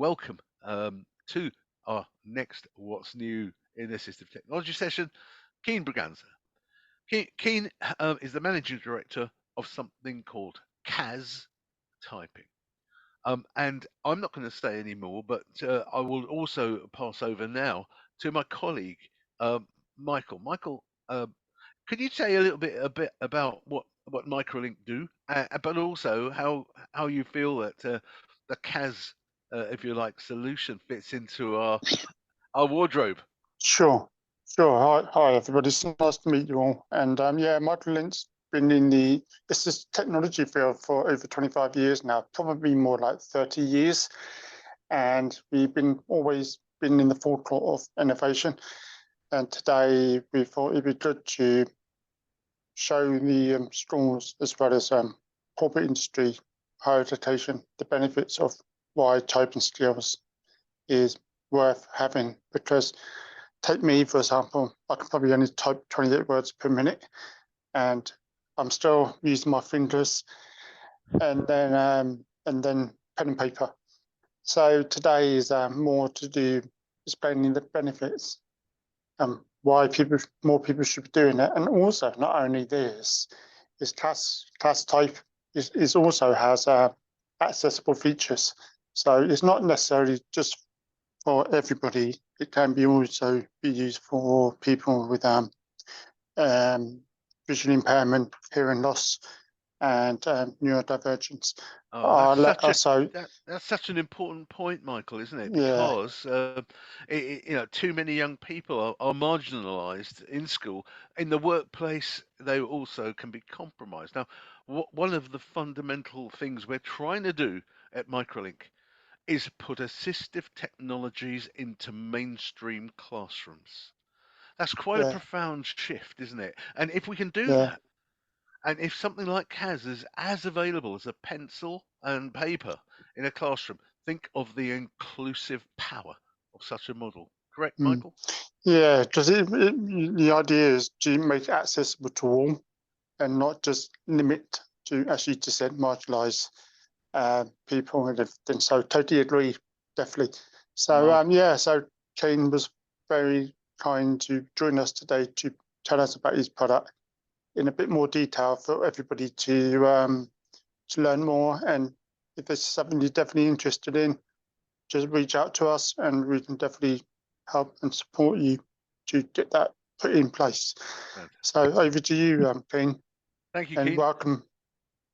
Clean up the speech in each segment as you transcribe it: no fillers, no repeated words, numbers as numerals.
welcome to our next What's New in Assistive Technology session, Keen Braganza. Keen is the Managing Director of something called CAS Typing. And I'm not going to say any more, but I will also pass over now to my colleague, Michael. Michael, could you say a bit about what Microlink do, but also how you feel that the CAS, if you like, solution fits into our wardrobe? Sure, sure. Hi, everybody. It's nice to meet you all. And yeah, Michael Lynch's been in the assistive technology field for over 25 years now, probably more like 30 years. And we've always been in the forecourt of innovation. And today we thought it'd be good to show the schools as well as corporate industry, higher education, the benefits of why typing skills is worth having. Because take me, for example, I can probably only type 28 words per minute, and I'm still using my fingers and then pen and paper. So today is more to do explaining the benefits, why more people should be doing it, and also not only this, is class type is also has accessible features. So it's not necessarily just for everybody. It can be also be used for people with visual impairment, hearing loss, and neurodivergence. That's such an important point, Michael, isn't it? Yeah, Because too many young people are marginalised in school. In the workplace, they also can be compromised. Now, one of the fundamental things we're trying to do at Microlink is put assistive technologies into mainstream classrooms. That's quite a yeah, profound shift, isn't it? And if we can do yeah. that, and if something like CAS is as available as a pencil and paper in a classroom, think of the inclusive power of such a model. Correct, Mm. Michael? Yeah, because the idea is to make it accessible to all and not just limit to, as you just said, marginalise people. And so totally agree, definitely. So yeah, so Kane was very kind to join us today to tell us about his product in a bit more detail for everybody to learn more. And if there's something you're definitely interested in, just reach out to us and we can definitely help and support you to get that put in place. So over to you, Kane. Thank you, And Keith. welcome.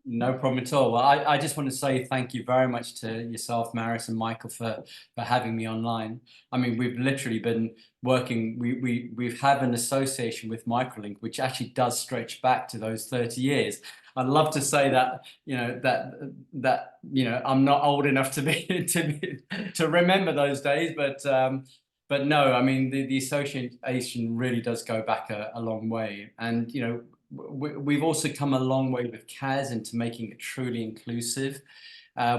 No problem at all. Well, I just want to say thank you very much to yourself, Maris, and Michael for having me online. I mean, we've literally been working. We've had an association with Microlink, which actually does stretch back to those 30 years. I'd love to say that I'm not old enough to be to remember those days, but no. I mean, the association really does go back a long way, and we've also come a long way with CAS into making it truly inclusive.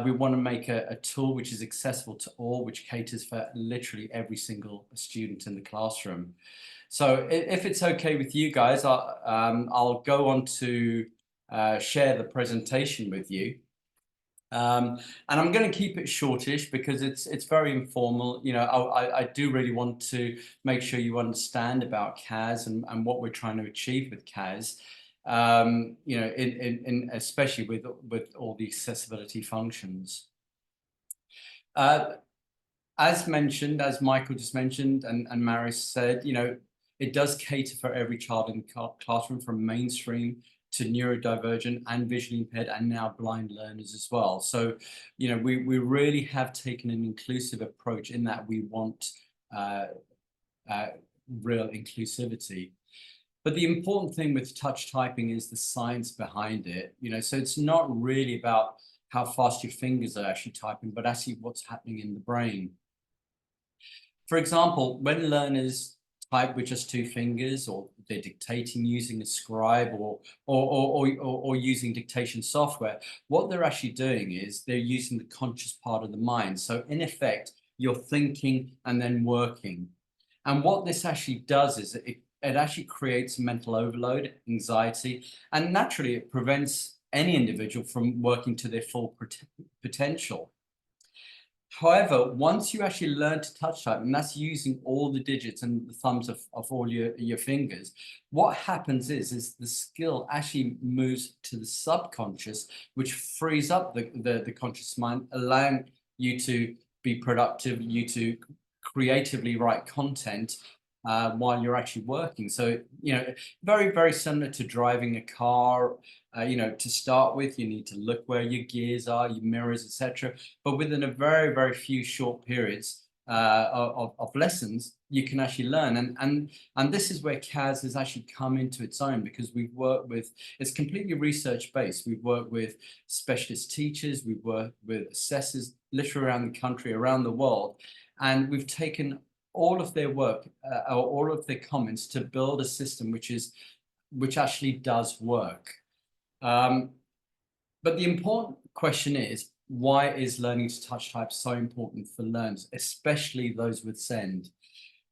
We want to make a tool which is accessible to all, which caters for literally every single student in the classroom. So if it's okay with you guys, I'll go on to share the presentation with you. And I'm going to keep it shortish because it's very informal. I do really want to make sure you understand about CAS and what we're trying to achieve with CAS. Especially with all the accessibility functions. As mentioned, as Michael just mentioned, and Maris said, it does cater for every child in the classroom, from mainstream to neurodivergent and visually impaired and now blind learners as well. So, we really have taken an inclusive approach in that we want real inclusivity. But the important thing with touch typing is the science behind it. So it's not really about how fast your fingers are actually typing, but actually what's happening in the brain. For example, when learners type with just two fingers, or they're dictating using a scribe or using dictation software, what they're actually doing is they're using the conscious part of the mind. So in effect, you're thinking and then working. And what this actually does is it actually creates mental overload, anxiety, and naturally it prevents any individual from working to their full potential. However, once you actually learn to touch type, and that's using all the digits and the thumbs of all your fingers, what happens is the skill actually moves to the subconscious, which frees up the conscious mind, allowing you to be productive, you to creatively write content while you're actually working. So, you know, very, very similar to driving a car. You know, to start with, you need to look where your gears are, your mirrors, etc. But within a very, very few short periods of lessons, you can actually learn. And this is where CAS has actually come into its own, because we've worked with, it's completely research based. We've worked with specialist teachers, we've worked with assessors literally around the country, around the world, and we've taken all of their work or all of their comments to build a system which actually does work. But the important question is, why is learning to touch type so important for learners, especially those with SEND?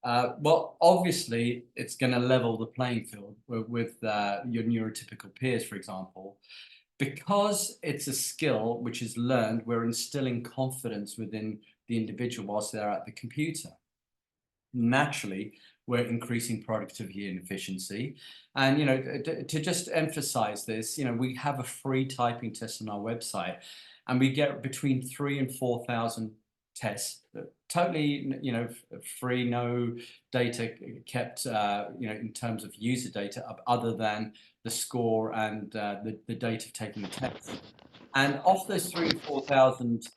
Well, obviously, it's going to level the playing field with your neurotypical peers, for example. Because it's a skill which is learned, we're instilling confidence within the individual whilst they're at the computer. Naturally, we're increasing productivity and efficiency. And, you know, to just emphasize this, you know, we have a free typing test on our website, and we get between 3,000 and 4,000 tests, totally, you know, free, no data kept, you know, in terms of user data, other than the score and the date of taking the test. And of those 3,000 and 4,000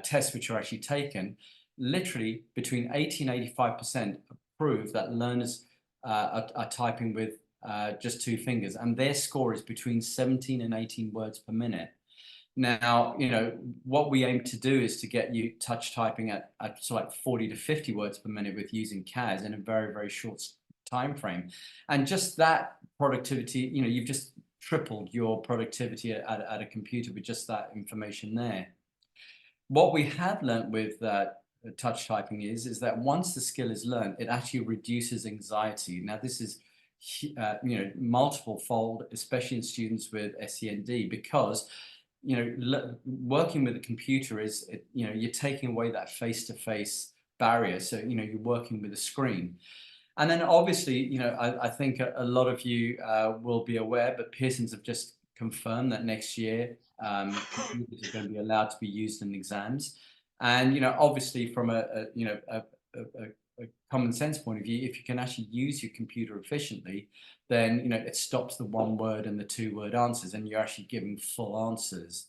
tests which are actually taken, literally between 80 and 85% prove that learners are typing with just 2 fingers, and their score is between 17 and 18 words per minute. Now, you know, what we aim to do is to get you touch typing at so like 40 to 50 words per minute with using CAS in a very, very short time frame. And just that productivity, you know, you've just tripled your productivity at a computer with just that information there. What we have learned with touch typing is that once the skill is learned, it actually reduces anxiety. Now, this is you know, multiple fold, especially in students with SEND, because, you know, working with a computer is, you know, you're taking away that face-to-face barrier. So, you know, you're working with a screen. And then obviously, you know, I think a lot of you will be aware, but Pearson's have just confirmed that next year computers are going to be allowed to be used in exams. And, you know, obviously from a common sense point of view, if you can actually use your computer efficiently, then, you know, it stops the 1 word and the 2 word answers, and you're actually giving full answers.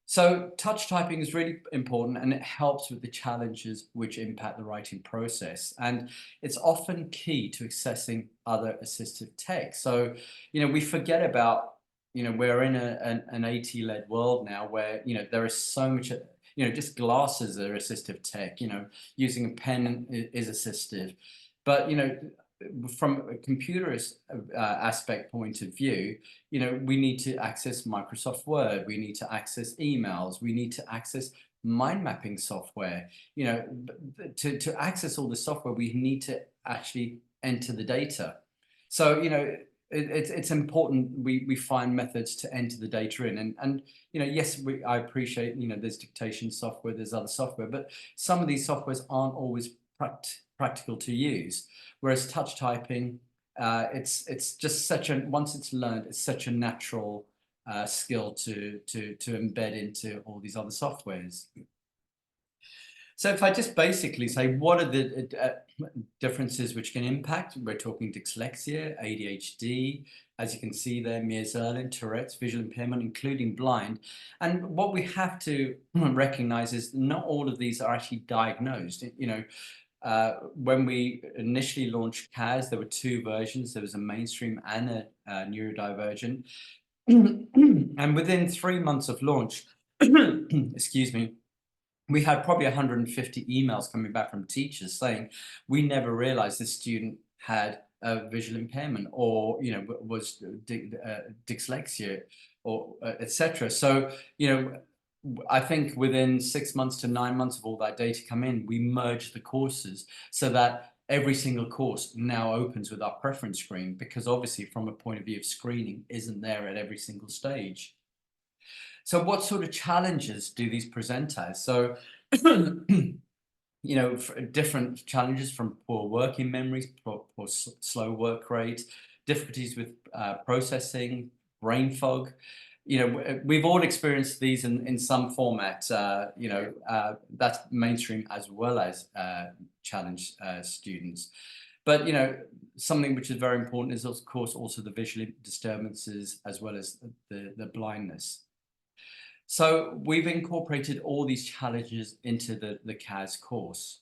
So touch typing is really important, and it helps with the challenges which impact the writing process. And it's often key to accessing other assistive tech. So, you know, we forget about, you know, we're in an AT-led world now where, you know, there is so much, you know, just glasses are assistive tech, you know, using a pen is assistive. But, you know, from a computer aspect point of view, you know, we need to access Microsoft Word, we need to access emails, we need to access mind mapping software. You know, to access all the software, we need to actually enter the data. So, you know, it's important we find methods to enter the data in. And you know, yes, I appreciate, you know, there's dictation software, there's other software, but some of these softwares aren't always practical to use. Whereas touch typing, it's just such a, once it's learned, it's such a natural skill to embed into all these other softwares. So if I just basically say, what are the differences which can impact? We're talking dyslexia, ADHD, as you can see there, Mears-Erlin, Tourette's, visual impairment, including blind. And what we have to recognize is not all of these are actually diagnosed. You know, when we initially launched CAS, there were 2 versions. There was a mainstream and a neurodivergent. And within 3 months of launch, excuse me, we had probably 150 emails coming back from teachers saying, we never realized this student had a visual impairment, or, you know, was dyslexia, or etc. So, you know, I think within 6 months to 9 months of all that data come in, we merge the courses so that every single course now opens with our preference screen, because obviously from a point of view of screening isn't there at every single stage. So what sort of challenges do these present as? So, different challenges from poor working memories, poor slow work rate, difficulties with processing, brain fog. We've all experienced these in some format. That's mainstream as well as challenge students. But something which is very important is, of course, also the visual disturbances as well as the blindness. So we've incorporated all these challenges into the CAS course.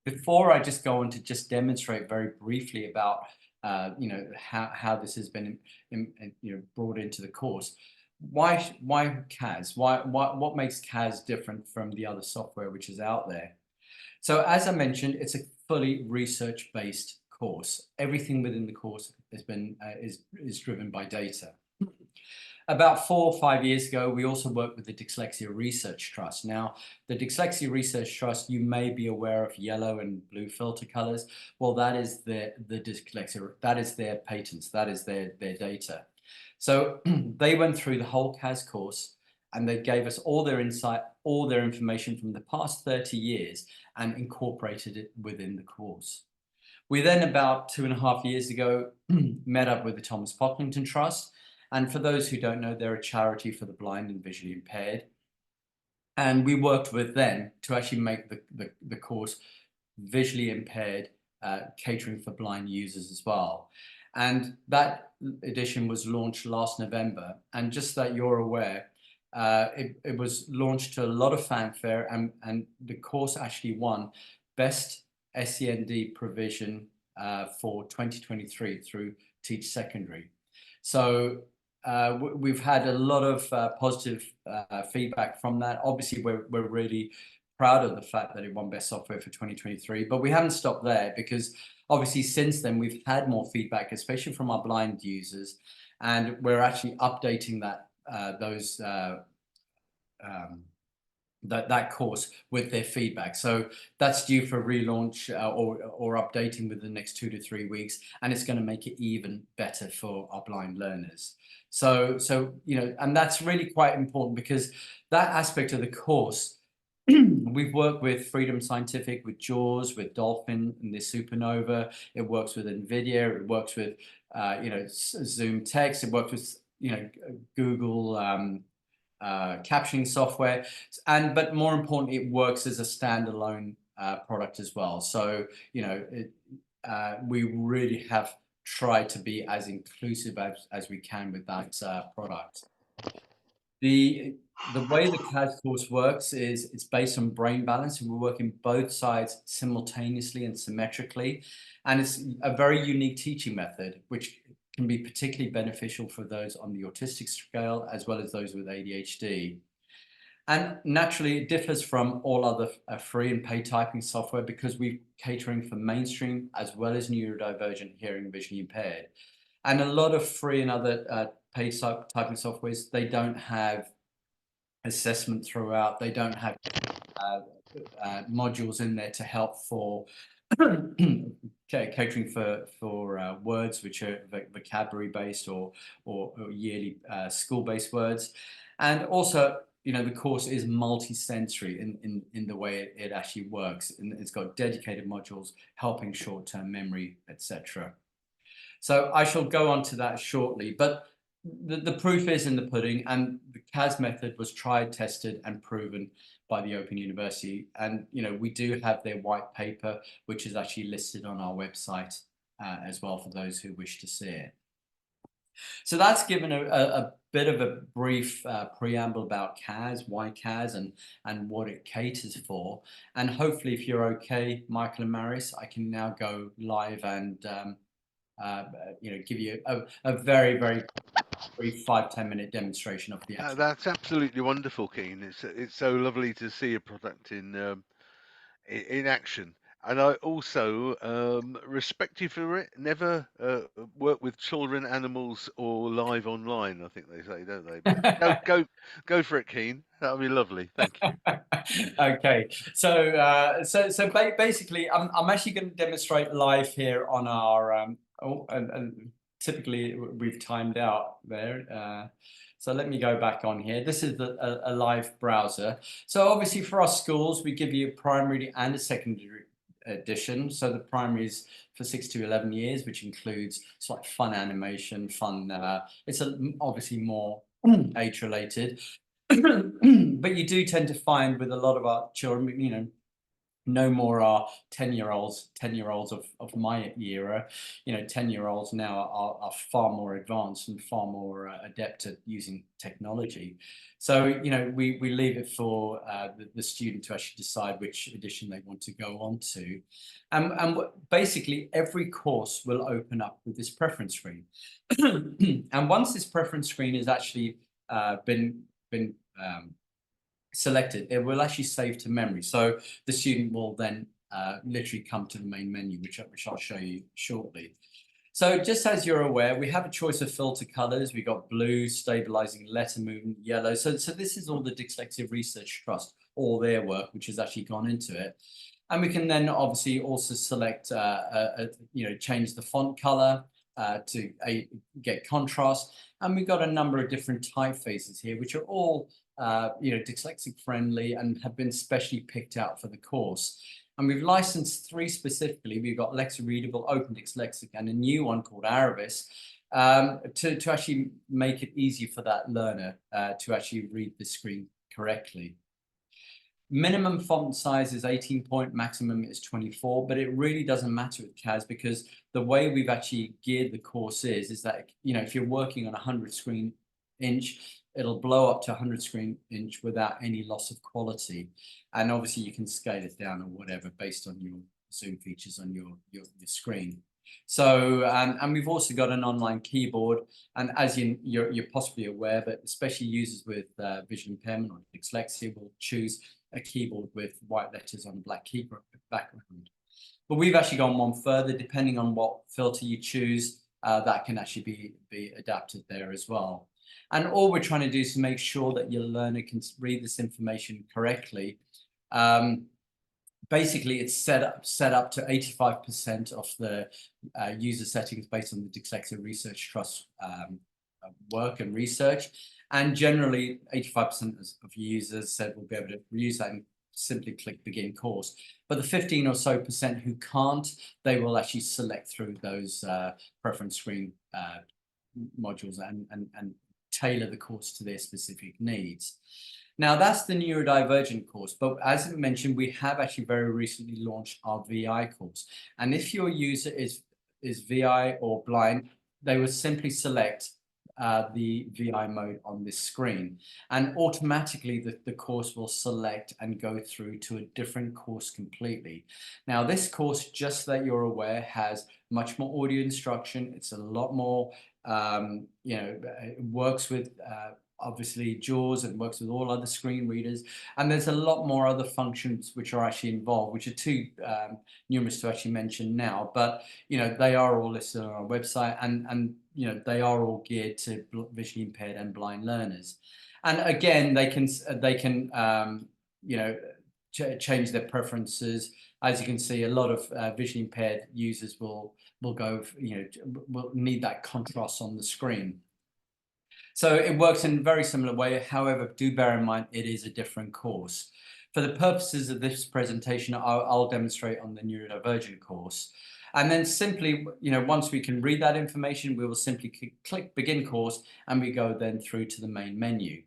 Before I just go on to just demonstrate very briefly about how this has been brought into the course. Why CAS? What makes CAS different from the other software which is out there? So as I mentioned, it's a fully research-based course. Everything within the course has been is driven by data. About 4 or 5 years ago, we also worked with the Dyslexia Research Trust. Now, the Dyslexia Research Trust, you may be aware of yellow and blue filter colors. Well, that is the dyslexia, that is their patents, that is their data. So they went through the whole CAS course and they gave us all their insight, all their information from the past 30 years and incorporated it within the course. We then, about 2.5 years ago, met up with the Thomas Pocklington Trust. And for those who don't know, they're a charity for the blind and visually impaired. And we worked with them to actually make the course visually impaired, catering for blind users as well. And that edition was launched last November. And just that you're aware, it was launched to a lot of fanfare, and the course actually won Best SEND Provision for 2023 through Teach Secondary. So we've had a lot of positive feedback from that. Obviously, we're really proud of the fact that it won Best Software for 2023, but we haven't stopped there, because obviously since then we've had more feedback, especially from our blind users, and we're actually updating that course with their feedback. So that's due for relaunch or updating within the next 2 to 3 weeks, and it's going to make it even better for our blind learners. So and that's really quite important, because that aspect of the course, we've worked with Freedom Scientific, with JAWS, with Dolphin and the Supernova. It works with NVIDIA. It works with Zoom Text. It works with Google captioning software, but more importantly, it works as a standalone product as well. So we really have tried to be as inclusive as we can with that product. The way the CAS course works is it's based on brain balance, and we're working both sides simultaneously and symmetrically. And it's a very unique teaching method, which can be particularly beneficial for those on the autistic scale, as well as those with ADHD. And naturally, it differs from all other free and paid typing software, because we're catering for mainstream as well as neurodivergent hearing and visually impaired. And a lot of free and other paid typing softwares, they don't have assessment throughout. They don't have modules in there to help for catering for words which are vocabulary based or yearly school based words. And also, the course is multi-sensory in the way it actually works, and it's got dedicated modules helping short-term memory, etc. So I shall go on to that shortly, but the proof is in the pudding, and the CAS method was tried, tested, and proven by the Open University. And we do have their white paper, which is actually listed on our website as well for those who wish to see it. So that's given a bit of a brief preamble about CAS, why CAS, and what it caters for. And hopefully, if you're okay, Michael and Maris, I can now go live and give you a very, very brief 5-10 minute demonstration of the actual. That's absolutely wonderful, Keen. It's so lovely to see a product in action, and I also respect you for it. Never work with children, animals, or live online. I think they say, don't they? But go for it, Keen. That would be lovely. Thank you. Okay, so basically, I'm actually going to demonstrate live here on our and typically we've timed out there. So let me go back on here. This is a live browser. So obviously for our schools, we give you a primary and a secondary edition. So the primary is for 6 to 11 years, which includes like fun animation, fun. It's obviously more age related. But you do tend to find with a lot of our children, you know, no more are 10-year-olds of my era. You know, 10-year-olds now are far more advanced and far more adept at using technology. So, you know, we leave it for the student to actually decide which edition they want to go on to. And basically every course will open up with this preference screen. And once this preference screen has actually been selected, it will actually save to memory. So the student will then literally come to the main menu, which I'll show you shortly. So just as you're aware, we have a choice of filter colors. We got blue, stabilizing letter movement, yellow. So this is all the Dyslexia Research Trust, all their work, which has actually gone into it. And we can then obviously also select, you know, change the font color to get contrast. And we've got a number of different typefaces here, which are all you know, dyslexic friendly and have been specially picked out for the course. And we've licensed 3 specifically. We've got Lexa Readable, Open Dyslexic, and a new one called Aravis to actually make it easy for that learner to actually read the screen correctly. Minimum font size is 18 point, maximum is 24, but it really doesn't matter with CAS because the way we've actually geared the course is that, you know, if you're working on 100 screen inch, it'll blow up to 100 screen inch without any loss of quality. And obviously you can scale it down or whatever based on your Zoom features on your screen. So, and we've also got an online keyboard, and as you're possibly aware, but especially users with visual impairment or dyslexia will choose a keyboard with white letters on a black keyboard background. But we've actually gone one further, depending on what filter you choose, that can actually be adapted there as well. And all we're trying to do is to make sure that your learner can read this information correctly. Basically, it's set up to 85% of the user settings based on the Dyslexia Research Trust work and research. And generally, 85% of users said we'll be able to use that and simply click begin course. But the 15 or so percent who can't, they will actually select through those preference screen modules and tailor the course to their specific needs. Now that's the neurodivergent course, but as I mentioned, we have actually very recently launched our VI course. And if your user is VI or blind, they will simply select the VI mode on this screen, and automatically the course will select and go through to a different course completely. Now this course, just so that you're aware, has much more audio instruction. It's a lot more, you know, it works with obviously JAWS and works with all other screen readers, and there's a lot more other functions which are actually involved, which are too numerous to actually mention now, but you know, they are all listed on our website, and you know, they are all geared to visually impaired and blind learners. And again, they can you know, change their preferences. As you can see, a lot of visually impaired users will go, you know, will need that contrast on the screen. So it works in a very similar way. However, do bear in mind, it is a different course. For the purposes of this presentation, I'll demonstrate on the neurodivergent course. And then simply, you know, once we can read that information, we will simply click begin course, and we go then through to the main menu.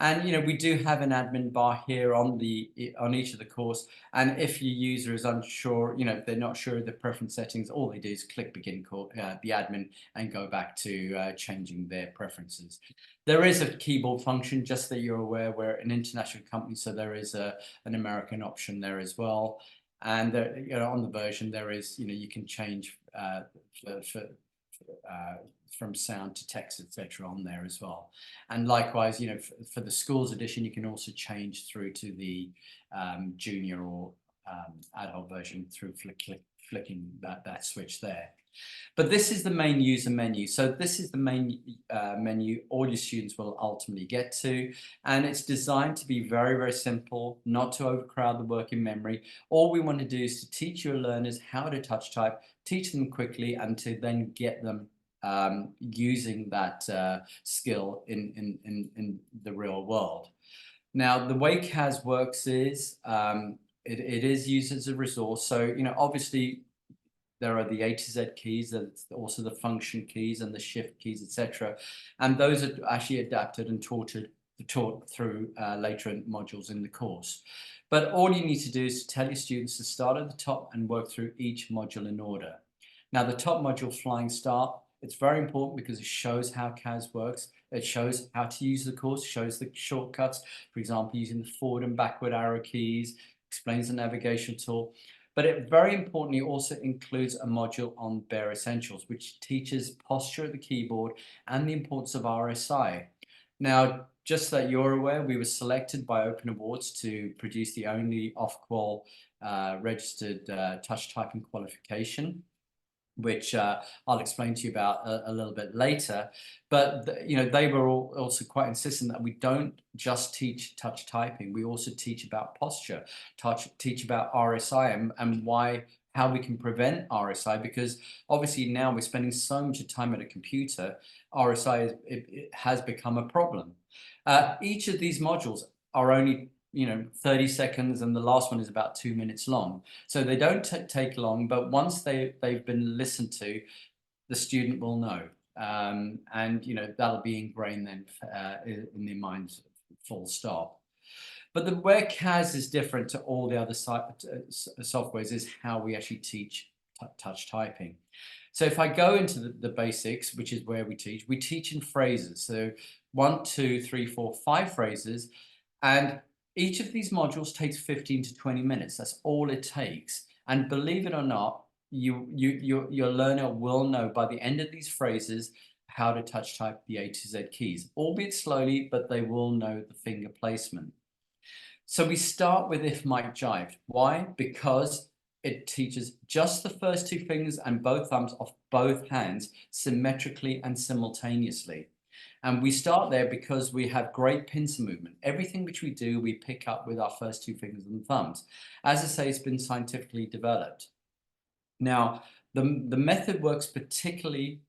And you know, we do have an admin bar here on each of the course. And if your user is unsure, you know, they're not sure of the preference settings, all they do is click begin the admin and go back to changing their preferences. There is a keyboard function, just that you're aware, we're an international company, so there is an American option there as well. And you know, on the version there is, you know, you can change from sound to text, etc. on there as well. And likewise, you know, for the schools edition, you can also change through to the junior or adult version through flicking that switch there. But this is the main user menu. So this is the main menu all your students will ultimately get to. And it's designed to be very, very simple, not to overcrowd the working memory. All we want to do is to teach your learners how to touch type, teach them quickly, and to then get them using that skill in the real world. Now, the way CAS works is it is used as a resource. So, you know, obviously there are the A to Z keys, there's also the function keys and the shift keys, etc. And those are actually adapted and taught through later modules in the course. But all you need to do is to tell your students to start at the top and work through each module in order. Now, the top module, Flying Start, it's very important because it shows how CAS works. It shows how to use the course, shows the shortcuts, for example, using the forward and backward arrow keys, explains the navigation tool. But it very importantly also includes a module on bare essentials, which teaches posture at the keyboard and the importance of RSI. Now, just so that you're aware, we were selected by Open Awards to produce the only Ofqual registered touch typing qualification, which I'll explain to you about a little bit later. But you know, they were also quite insistent that we don't just teach touch typing, we also teach about posture, teach about RSI and how we can prevent RSI, because obviously now we're spending so much time at a computer, RSI it has become a problem. Each of these modules are only 30 seconds, and the last one is about 2 minutes long. So they don't take long, but once they've been listened to, the student will know. And that'll be ingrained then in their minds, full stop. But where CAS is different to all the other softwares is how we actually teach touch typing. So if I go into the basics, which is where we teach in phrases. So 1, 2, 3, 4, 5 phrases, and each of these modules takes 15 to 20 minutes. That's all it takes. And believe it or not, your learner will know by the end of these phrases how to touch type the A to Z keys, albeit slowly, but they will know the finger placement. So we start with If Mic Jived. Why? Because it teaches just the first 2 fingers and both thumbs of both hands symmetrically and simultaneously. And we start there because we have great pincer movement. Everything which we do, we pick up with our first 2 fingers and thumbs. As I say, it's been scientifically developed. Now, the method works particularly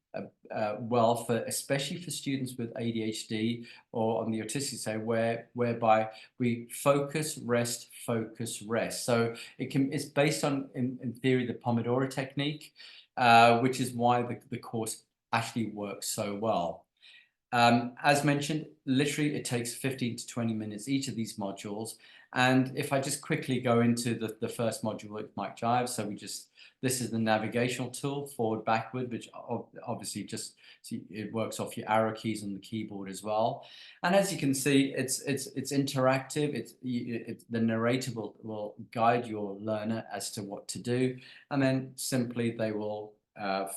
well especially for students with ADHD or on the autistic side, whereby we focus, rest, focus, rest. So it's based on, in theory, the Pomodoro technique, which is why the course actually works so well. As mentioned, literally it takes 15 to 20 minutes each of these modules. And if I just quickly go into the first module with Mic Jive, so this is the navigational tool, forward, backward, which obviously it works off your arrow keys on the keyboard as well. And as you can see, it's interactive. The narrator will guide your learner as to what to do, and then simply they will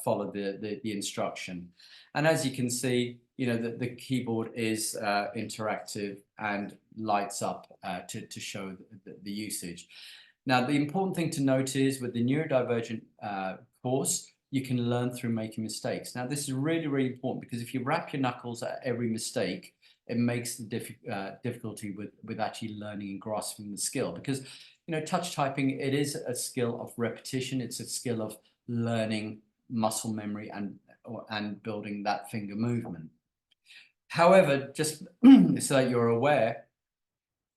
follow the instruction. And as you can see, the keyboard is interactive and lights up to show the usage. Now, the important thing to note is with the neurodivergent course, you can learn through making mistakes. Now, this is really, really important, because if you wrap your knuckles at every mistake, it makes the difficulty with actually learning and grasping the skill. Because, touch typing, it is a skill of repetition. It's a skill of learning muscle memory and building that finger movement. However, just so that you're aware,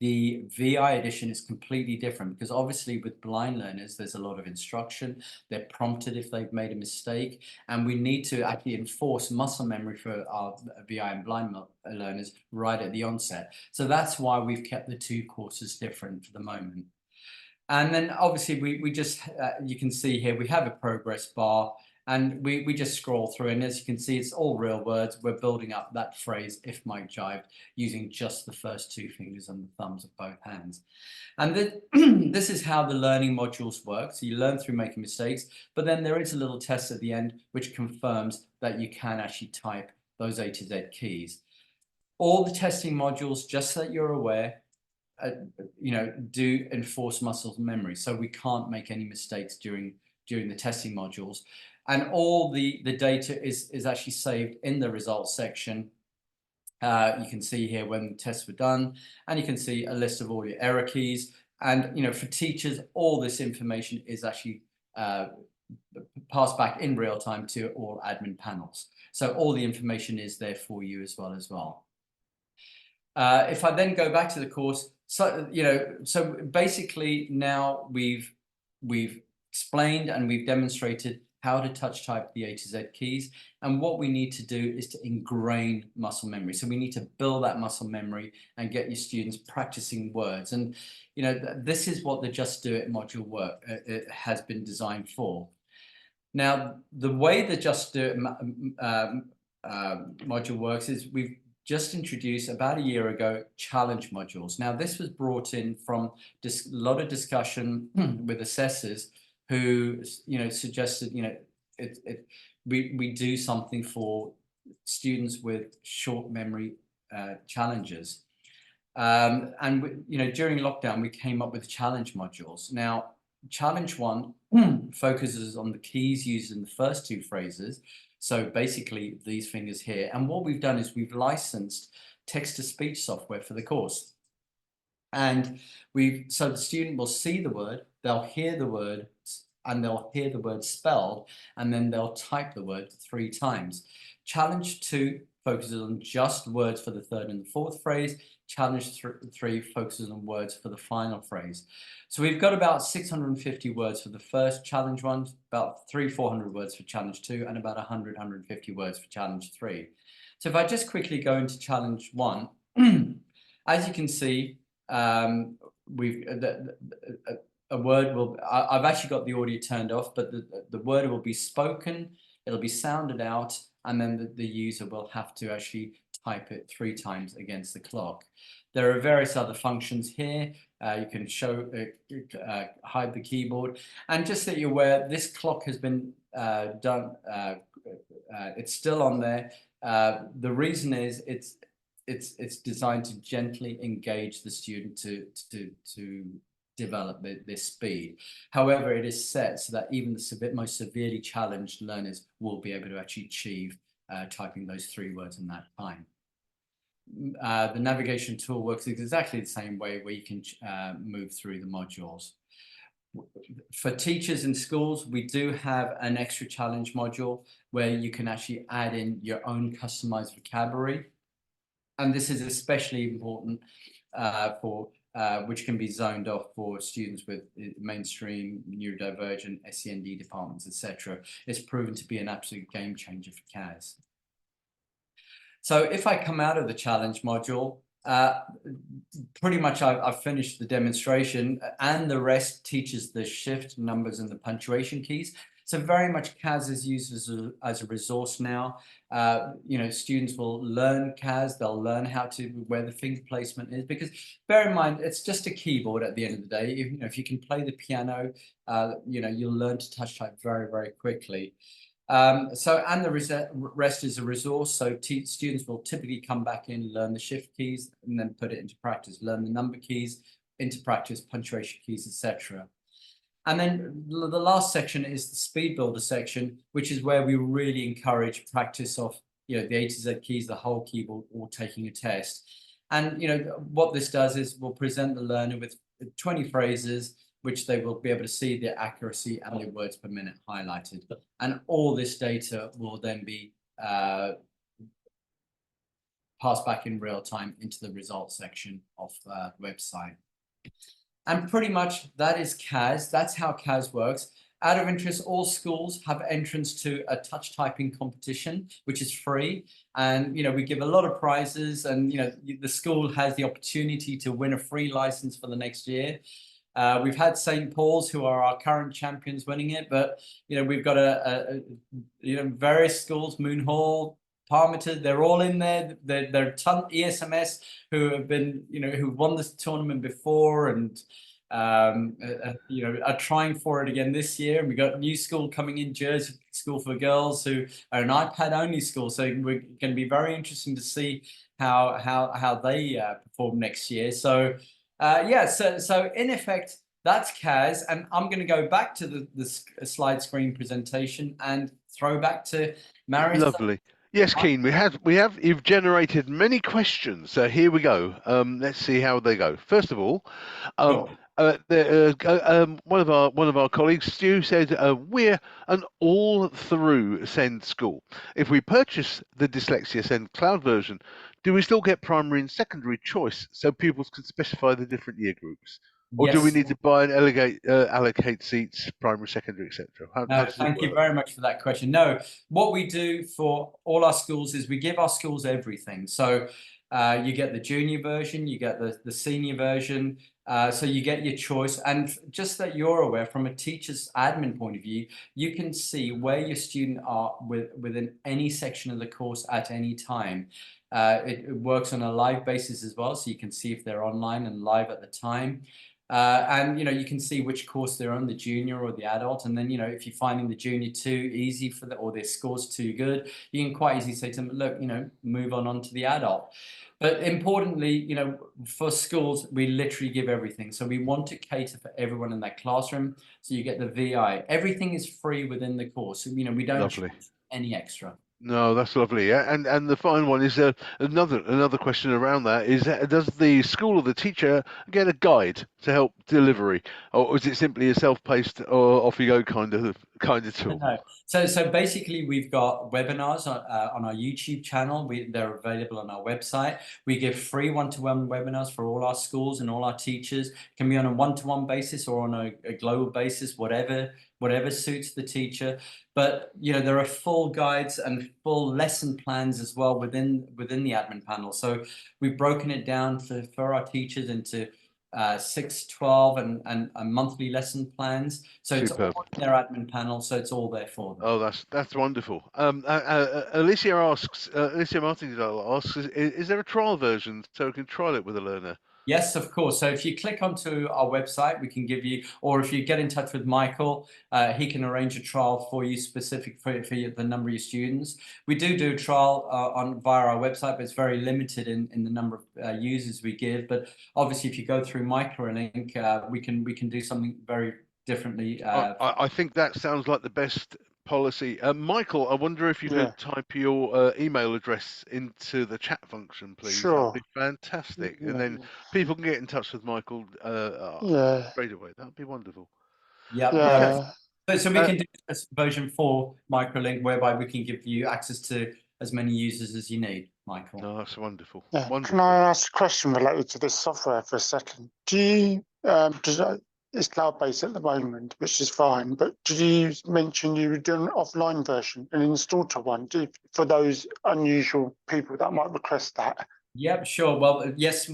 the VI edition is completely different, because obviously with blind learners, there's a lot of instruction. They're prompted if they've made a mistake, and we need to actually enforce muscle memory for our VI and blind learners right at the onset. So that's why we've kept the 2 courses different for the moment. And then obviously we just, you can see here, we have a progress bar, and we just scroll through, and as you can see, it's all real words. We're building up that phrase, if mic jived, using just the first 2 fingers and the thumbs of both hands. And this is how the learning modules work. So you learn through making mistakes, but then there is a little test at the end which confirms that you can actually type those A to Z keys. All the testing modules, just so that you're aware, do enforce muscle memory. So we can't make any mistakes during the testing modules. And all the data is actually saved in the results section. You can see here when the tests were done, and you can see a list of all your error keys. And for teachers, all this information is actually passed back in real time to all admin panels. So all the information is there for you as well. If I then go back to the course, so so basically now we've explained and we've demonstrated how to touch type the A to Z keys, and what we need to do is to ingrain muscle memory. So we need to build that muscle memory and get your students practicing words. And this is what the Just Do It module it has been designed for. Now, the way the Just Do It module works is we've just introduced about a year ago challenge modules. Now, this was brought in from a lot of discussion with assessors who suggested we do something for students with short memory challenges. And during lockdown we came up with challenge modules. Now, challenge 1 focuses on the keys used in the first 2 phrases. So basically these fingers here. And what we've done is we've licensed text-to-speech software for the course. And so the student will see the word, they'll hear the word, and they'll hear the word spelled, and then they'll type the word 3 times. Challenge 2 focuses on just words for the 3rd and the 4th phrase. Challenge 3 focuses on words for the final phrase. So we've got about 650 words for the first challenge 1, about 300-400 words for challenge 2, and about 100-150 words for challenge 3. So if I just quickly go into challenge 1, as you can see, a word will, I've actually got the audio turned off, but the word will be spoken, it'll be sounded out, and then the user will have to actually type it 3 times against the clock. There are various other functions here. You can hide the keyboard, and just that you're aware, this clock has been done. It's still on there. The reason is it's designed to gently engage the student to develop this speed. However, it is set so that even the most severely challenged learners will be able to actually achieve typing those 3 words in that time. The navigation tool works exactly the same way, where you can move through the modules. For teachers in schools, we do have an extra challenge module where you can actually add in your own customized vocabulary. And this is especially important for which can be zoned off for students with mainstream, neurodivergent, SEND departments, etc. It's proven to be an absolute game changer for CAS. So if I come out of the challenge module, pretty much I've finished the demonstration, and the rest teaches the shift, numbers, and the punctuation keys. So very much CAS is used as a resource now. Students will learn CAS, they'll learn where the finger placement is, because bear in mind, it's just a keyboard at the end of the day. If you can play the piano, you'll learn to touch type very, very quickly. And the rest is a resource. So students will typically come back in, learn the shift keys, and then put it into practice, learn the number keys, into practice, punctuation keys, etc. And then the last section is the speed builder section, which is where we really encourage practice of the A to Z keys, the whole keyboard, or taking a test. And what this does is we'll present the learner with 20 phrases, which they will be able to see the accuracy and the words per minute highlighted. And all this data will then be passed back in real time into the results section of the website. And pretty much that is CAS. That's how CAS works. Out of interest, all schools have entrance to a touch typing competition, which is free. And, we give a lot of prizes, and, the school has the opportunity to win a free license for the next year. We've had St. Paul's, who are our current champions, winning it, but we've got various schools, Moon Hall, Parmiter, they're all in there. There are a ton ESMS who have been, who won this tournament before, and are trying for it again this year. And we've got a new school coming in, Jersey School for Girls, who are an iPad only school. So we're going to be very interesting to see how they perform next year. So so in effect, that's CAS, and I'm going to go back to the slide screen presentation and throw back to Marius. Lovely. Yes, Keen, you've generated many questions. So here we go. Let's see how they go. First of all, Sure. one of our colleagues, Stu, said we're an all-through SEND school. If we purchase the Dyslexia SEND cloud version, do we still get primary and secondary choice so pupils can specify the different year groups, or do we Yes. need to buy and allocate seats, primary, secondary, etc.? How No, does it thank you work? very much for that question. No, what we do for all our schools is we give our schools everything. So you get the junior version, you get the senior version, so you get your choice. And just that you're aware, from a teacher's admin point of view, you can see where your student are within any section of the course at any time. It works on a live basis as well, so you can see if they're online and live at the time. And you can see which course they're on, the junior or the adult. And then if you're finding the junior too easy for or their scores too good, you can quite easily say to them, look, move on to the adult. But importantly, for schools, we literally give everything. So we want to cater for everyone in that classroom. So you get the VI. Everything is free within the course. So, we don't Lovely. charge any extra. No, that's lovely. And the final one is another question around that is, does the school or the teacher get a guide to help delivery, or is it simply a self-paced or off you go kind of tool? No. So basically, we've got webinars on our YouTube channel. They're available on our website. We give free one-to-one webinars for all our schools and all our teachers. It can be on a one-to-one basis or on a global basis, whatever suits the teacher. But there are full guides and full lesson plans as well within the admin panel. So we've broken it down for our teachers into 6, 12 and monthly lesson plans. So it's Superb. all in their admin panel, so it's all there for them. Oh, that's wonderful. Alicia Martindale asks, is there a trial version so we can trial it with a learner? Yes, of course. So if you click onto our website, we can give you, or if you get in touch with Michael, he can arrange a trial for you specific for the number of your students. We do a trial via our website, but it's very limited in the number of users we give. But obviously, if you go through Microlink, we can do something very differently. I think that sounds like the best policy. Michael, I wonder if you Yeah. could type your email address into the chat function, please. Sure. That'd be fantastic. And Yeah. then people can get in touch with Michael Yeah. straight away. That'd be wonderful. Yeah. Yeah. So we can do a version 4 Microlink, whereby we can give you access to as many users as you need, Michael. No, that's wonderful. Yeah. Wonderful. Can I ask a question related to this software for a second? Do you it's cloud-based at the moment, which is fine, but did you mention you were doing an offline version, an installer one, for those unusual people that might request that? Yeah, sure. Well, yes,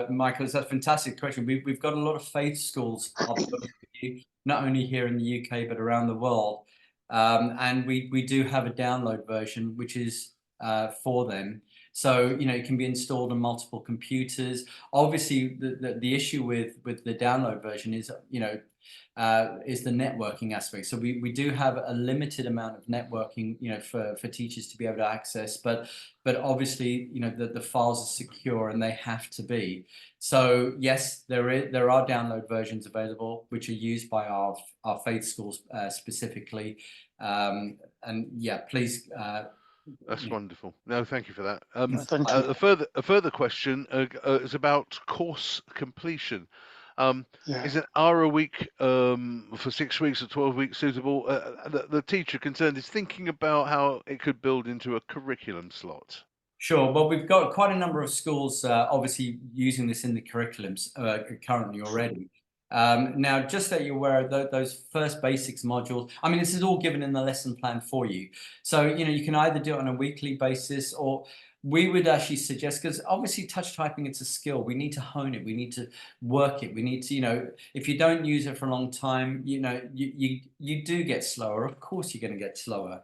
Michael, that's a fantastic question. We've got a lot of faith schools, I'll be honest with you, not only here in the UK, but around the world. And we do have a download version, which is for them. So, it can be installed on multiple computers. Obviously, the issue with the download version is, is the networking aspect. So we do have a limited amount of networking, for teachers to be able to access, but obviously, the files are secure and they have to be. So yes, there are download versions available, which are used by our faith schools specifically. And yeah, please. That's wonderful. No, thank you for that. Thank you. A further question is about course completion. Yeah. Is an hour a week for 6 weeks or 12 weeks suitable? The teacher concerned is thinking about how it could build into a curriculum slot. Sure. Well, we've got quite a number of schools obviously using this in the curriculums currently already. Now, just that you're aware of those first basics modules, I mean, this is all given in the lesson plan for you. So, you can either do it on a weekly basis, or we would actually suggest, because obviously touch typing, it's a skill. We need to hone it. We need to work it. We need to, if you don't use it for a long time, you do get slower. Of course, you're going to get slower.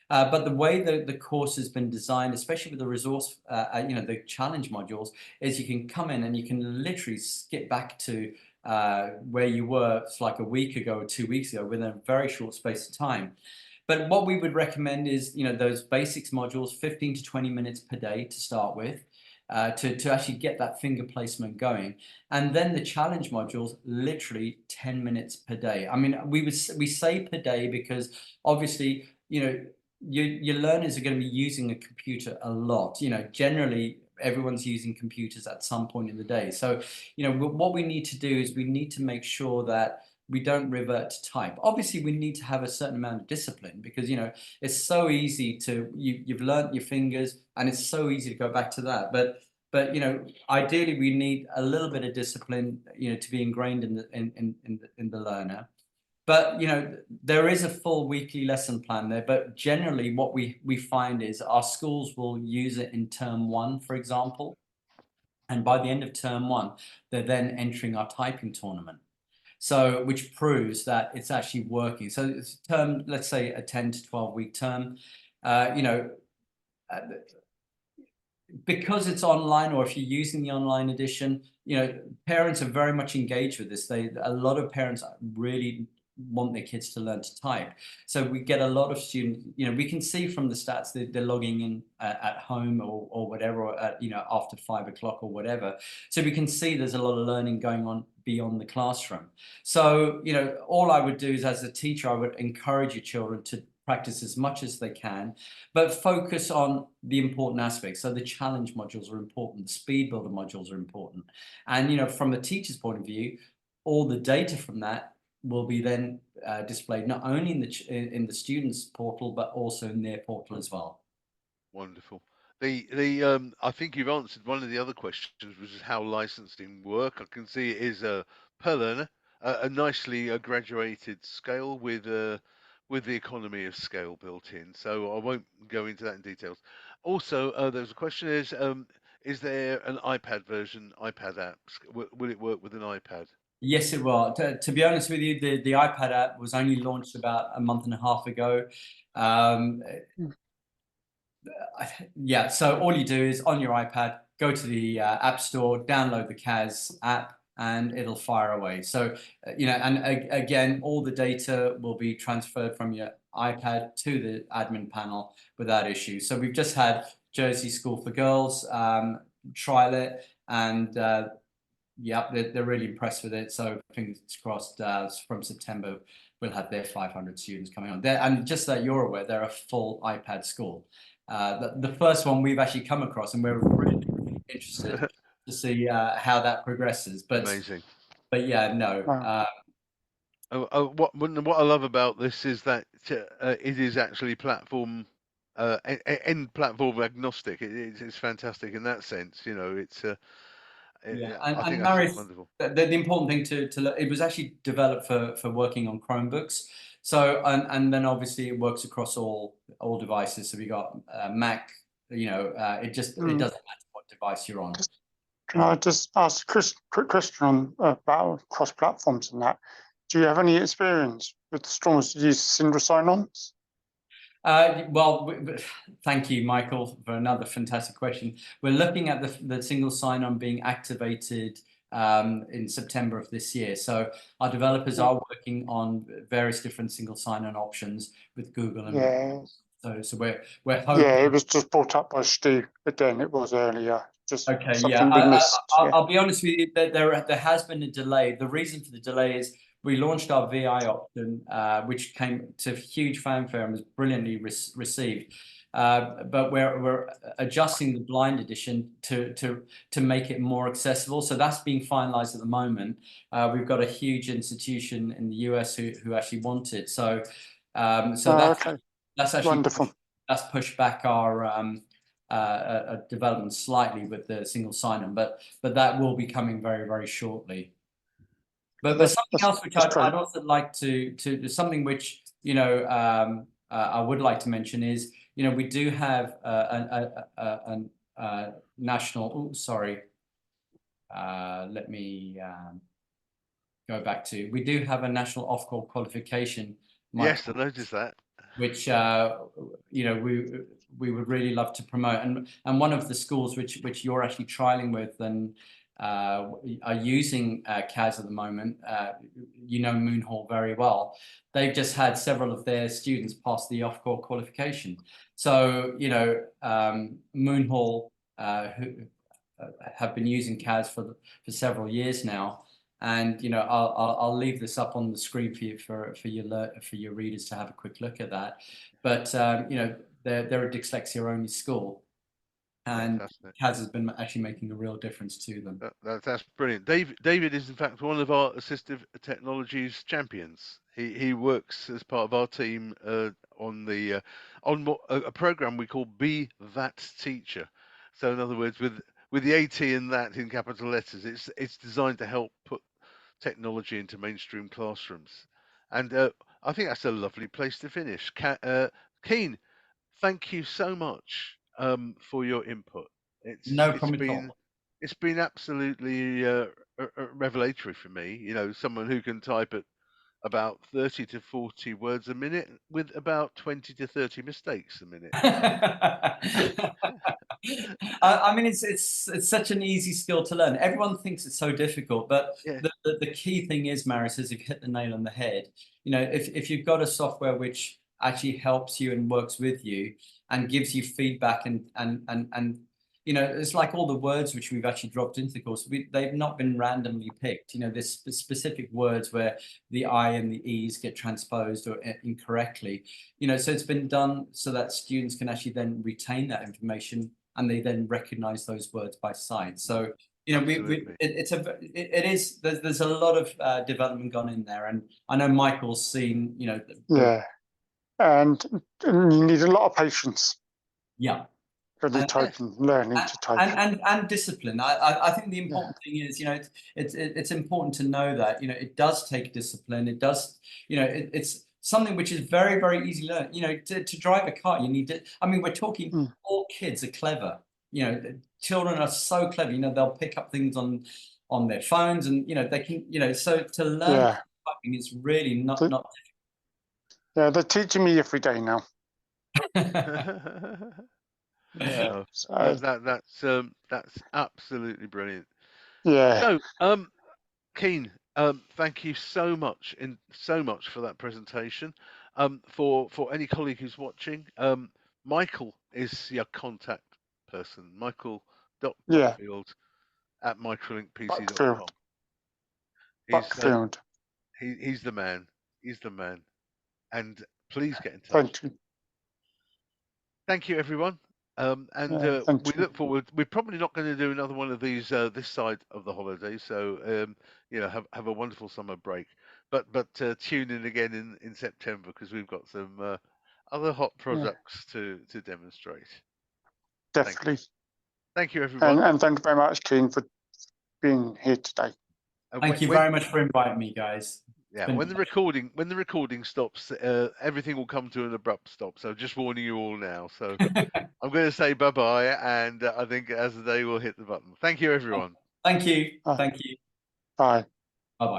But the way that the course has been designed, especially with the resource, the challenge modules, is you can come in and you can literally skip back to where you were like a week ago or 2 weeks ago within a very short space of time. But what we would recommend is, those basics modules, 15 to 20 minutes per day to start with, to actually get that finger placement going. And then the challenge modules, literally 10 minutes per day. I mean, we say per day because obviously, your learners are going to be using a computer a lot. Generally, everyone's using computers at some point in the day. So, what we need to do is we need to make sure that we don't revert to type. Obviously, we need to have a certain amount of discipline because, it's so easy to, you've learnt your fingers and it's so easy to go back to that. But ideally we need a little bit of discipline, to be ingrained in the learner. But there is a full weekly lesson plan there. But generally, what we find is our schools will use it in term 1, for example, and by the end of term 1, they're then entering our typing tournament. So, which proves that it's actually working. So, it's term, let's say a 10 to 12 week term. Uh, because it's online, or if you're using the online edition, parents are very much engaged with this. A lot of parents really want their kids to learn to type. So we get a lot of students, we can see from the stats that they're logging in at home or whatever, or after 5 o'clock or whatever. So we can see there's a lot of learning going on beyond the classroom. So, all I would do is, as a teacher, I would encourage your children to practice as much as they can, but focus on the important aspects. So the challenge modules are important, the speed builder modules are important. And from a teacher's point of view, all the data from that will be then displayed not only in the students' portal, but also in their portal as well. Wonderful. I think you've answered one of the other questions, which is how licensing work. I can see it is per learner, a nicely graduated scale with the economy of scale built in. So I won't go into that in details. Also, there's a question: is there an iPad version, iPad app? Will it work with an iPad? Yes, it will. To be honest with you, the iPad app was only launched about a month and a half ago. Yeah, so all you do is on your iPad, go to the App Store, download the CAS app, and it'll fire away. So, again, all the data will be transferred from your iPad to the admin panel without issue. So we've just had Jersey School for Girls trial it, and yeah, they're really impressed with it. So fingers crossed, from September, we'll have their 500 students coming on there. And just that you're aware, they're a full iPad school. The first one we've actually come across, and we're really interested to see how that progresses. Amazing. But yeah, no. Wow. What I love about this is that it is actually platform and platform agnostic. It's fantastic in that sense. Yeah, I think and that's Maris, wonderful. the important thing it was actually developed for working on Chromebooks. So and then obviously it works across all devices. So we got Mac. It doesn't matter what device you're on. Can I just ask Chris a quick question on about cross platforms and that? Do you have any experience with Storm's use single sign-ons? Well, thank you, Michael, for another fantastic question. We're looking at the single sign-on being activated in September of this year. So our developers are working on various different single sign-on options with Google and Yeah. so we're hoping. Yeah, it was just brought up by Stu again. It was earlier. Just Okay, something we missed. Yeah. I'll be honest with you, there has been a delay. The reason for the delay is we launched our VI option, which came to huge fanfare and was brilliantly received. But we're adjusting the blind edition to make it more accessible. So that's being finalized at the moment. We've got a huge institution in the US who actually want it. So Okay. that's actually Wonderful. that's pushed back our development slightly with the single sign-on, but that will be coming very, very shortly. But something else which I'd also like to something which I would like to mention is we do have a national. Oh, sorry. Let me go back to. We do have a national off-call qualification. Yes, I noticed that. Which we would really love to promote, and one of the schools which you're actually trialing with and are using CAS at the moment, Moon Hall very well. They've just had several of their students pass the off-call qualification. So Moon Hall who have been using CAS for several years now. And I'll leave this up on the screen for your readers to have a quick look at that. But they're a dyslexia only school, and Fantastic. CAS has been actually making a real difference to them. That's brilliant. David is in fact one of our assistive technologies champions. He works as part of our team on the a program we call Be That Teacher. So in other words, with the AT and that in capital letters, it's designed to help put technology into mainstream classrooms. And I think that's a lovely place to finish. Keen, thank you so much for your input. No problem at all. It's been absolutely revelatory for me. You know, someone who can type at about 30 to 40 words a minute with about 20 to 30 mistakes a minute. I mean, it's such an easy skill to learn. Everyone thinks it's so difficult, but Yeah. the key thing is, Maris, is you've hit the nail on the head. You know, if you've got a software which actually helps you and works with you and gives you feedback and you know, it's like all the words which we've actually dropped into the course. They've not been randomly picked. You know, there's specific words where the I and the E's get transposed or incorrectly. You know, so it's been done so that students can actually then retain that information and they then recognize those words by sight. So, you know, there's a lot of development gone in there, and I know Michael's seen, you know, Yeah, and you need a lot of patience yeah, when you're typing, learning to type. and discipline. I think the important thing is, you know, it's important to know that, you know, it does take discipline. It does, you know, it's something which is very, very easy to learn. You know, to drive a car, you need to, I mean, we're talking all kids are clever. You know, children are so clever, you know, they'll pick up things on their phones and, you know, they can, you know, so to learn typing is really not Yeah, they're teaching me every day now. Yeah, so, that's absolutely brilliant. yeah. So, Keen, thank you so much for that presentation. For any colleague who's watching, Michael is your contact person. Michael.buckfield at microlinkpc.com. Buckfield. He's the man. He's the man. And please get in touch. Thank you. Thank you, everyone. We look forward. We're probably not going to do another one of these this side of the holidays. So you know, have a wonderful summer break. But tune in again in September because we've got some other hot products to demonstrate. Definitely. Thank you, everyone. And thank you very much, Keen, for being here today. Thank you very much for inviting me, guys. Yeah, when the recording stops, everything will come to an abrupt stop. So just warning you all now. So I'm going to say bye-bye, and I think as the day will hit the button. Thank you, everyone. Thank you. Thank you. Bye. Bye-bye.